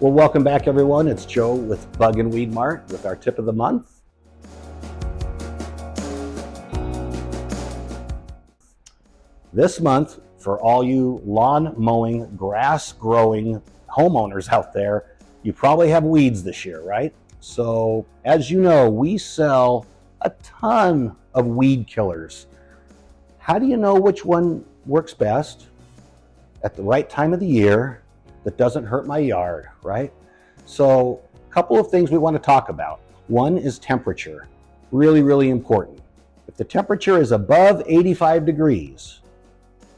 Well, welcome back everyone. It's Joe with Bug and Weed Mart with our tip of the month. This month, for all you lawn mowing, grass growing homeowners out there, you probably have weeds this year, right? So as you know, we sell a ton of weed killers. How do you know which one works best at the right time of the year that doesn't hurt my yard, right? So a couple of things we want to talk about. One is temperature, really important. If the temperature is above 85 degrees,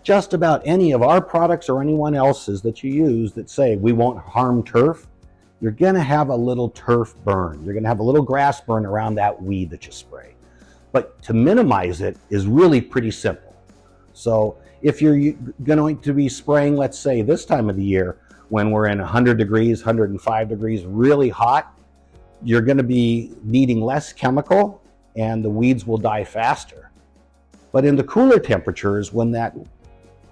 just about any of our products or anyone else's that you use that say we won't harm turf, you're gonna have a little turf burn. You're gonna have a little grass burn around that weed that you spray. But to minimize it is really pretty simple. So if you're going to be spraying, let's say this time of the year, when we're in 100 degrees, 105 degrees, really hot, you're gonna be needing less chemical and the weeds will die faster. But in the cooler temperatures, when that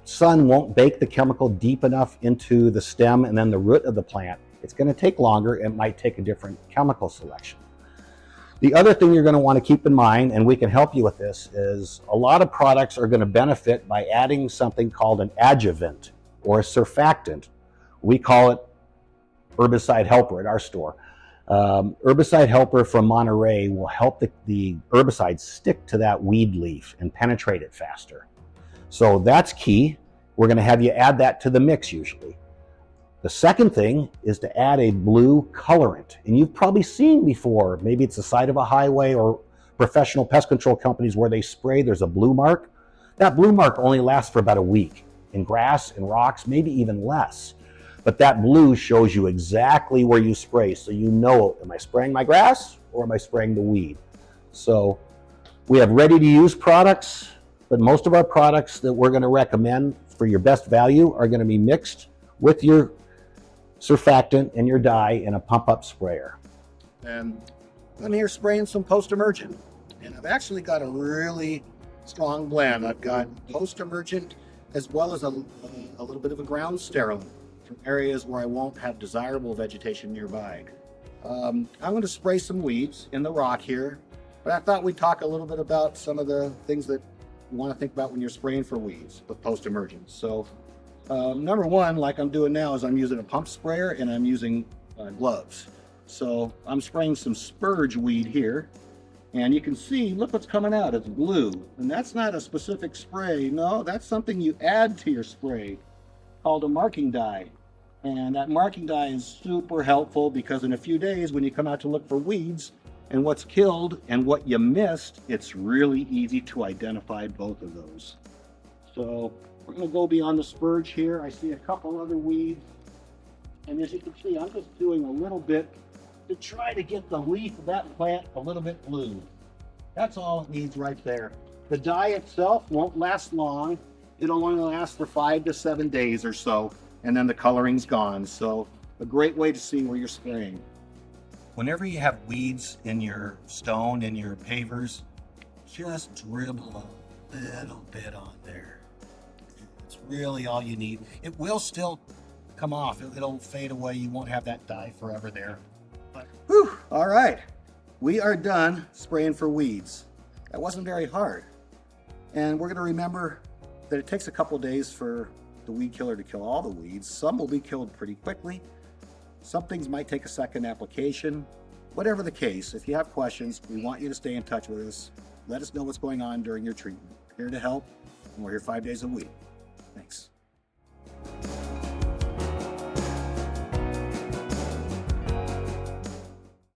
sun won't bake the chemical deep enough into the stem and then the root of the plant, it's gonna take longer. It might take a different chemical selection. The other thing you're gonna wanna keep in mind, and we can help you with this, is a lot of products are gonna benefit by adding something called an adjuvant or a surfactant. We call it Herbicide Helper at our store. Herbicide Helper from Monterey will help the herbicide stick to that weed leaf and penetrate it faster. So that's key. We're gonna have you add that to the mix usually. The second thing is to add a blue colorant. And you've probably seen before, maybe it's the side of a highway or professional pest control companies where they spray, there's a blue mark. That blue mark only lasts for about a week. In grass and rocks, maybe even less. But that blue shows you exactly where you spray. So you know, am I spraying my grass or am I spraying the weed? So we have ready to use products, but most of our products that we're gonna recommend for your best value are gonna be mixed with your surfactant and your dye in a pump-up sprayer. And I'm here spraying some post-emergent. And I've actually got a really strong blend. I've got post-emergent as well as a little bit of a ground sterilant from areas where I won't have desirable vegetation nearby. I'm going to spray some weeds in the rock here, but I thought we'd talk a little bit about some of the things that you want to think about when you're spraying for weeds, but post-emergent. So number one, like I'm doing now, is I'm using a pump sprayer and I'm using gloves. So I'm spraying some spurge weed here, and you can see, look what's coming out, it's blue. And that's not a specific spray, no, that's something you add to your spray, called a marking dye. And that marking dye is super helpful because in a few days when you come out to look for weeds and what's killed and what you missed, it's really easy to identify both of those. So we're gonna go beyond the spurge here. I see a couple other weeds. And as you can see, I'm just doing a little bit to try to get the leaf of that plant a little bit blue. That's all it needs right there. The dye itself won't last long. It'll only last for 5 to 7 days or so, and then the coloring's gone. So a great way to see where you're spraying. Whenever you have weeds in your stone, in your pavers, just dribble a little bit on there. It's really all you need. It will still come off. It'll fade away. You won't have that dye forever there. But, whew, all right. We are done spraying for weeds. That wasn't very hard. And we're going to remember that it takes a couple days for the weed killer to kill all the weeds. Some will be killed pretty quickly. Some things might take a second application. Whatever the case, if you have questions, we want you to stay in touch with us. Let us know what's going on during your treatment. We're here to help, and we're here 5 days a week. Thanks.